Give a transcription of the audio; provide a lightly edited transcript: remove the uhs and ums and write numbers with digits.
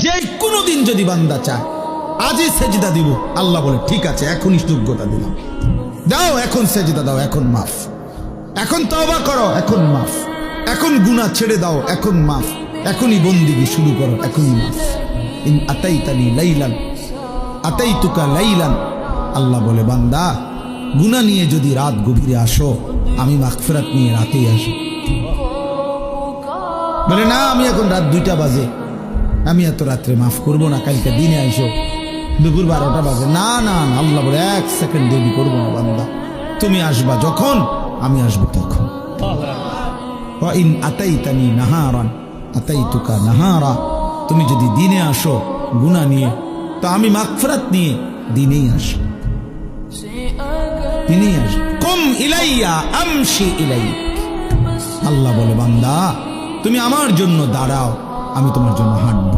যে কোনো দিন যদি বান্দা চায় আজই সেজদা দিব, আল্লাহ বলে ঠিক আছে এখনই যোগ্যতা দিলাম, দাও এখন সেজদা দাও, এখন মাফ, এখন তওবা করো, এখন মাফ, এখন গুনাহ ছেড়ে দাও, এখন মাফ, এখনই বন্দিগি শুরু করো, এখনই মাফ। ইন আতাইতানি লাইলান আতাইতুকা লাইলান, আল্লাহ বলে বান্দা গুনাহ নিয়ে যদি রাত গভীরে আসো, আমি মাগফিরাত নিয়ে রাতেই আসো। বলে না আমি এখন রাত 2টা বাজে, আমি এত রাত্রে মাফ করবো না, কালকে দিনে আইসো, দুপুর 12টা বাজে, না না না, আল্লাহ বলে 1 সেকেন্ড দেরি করবো না বান্দা, তুমি আসবা যখন আমি আসবো তখন। ওয়া ইন আতাইতানি নাহারান আতাইতুকা নাহারা, তুমি যদি দিনে আসো গুনাহ নিয়ে, তো আমি মাগফিরাত নিয়ে দিনেই আসো, দিনেই আসো। কুম ইলাইয়া আমশি ইলাইক, আল্লাহ বলে বান্দা তুমি আমার জন্য দাঁড়াও, আমি তোমার জন্য হাঁটবো।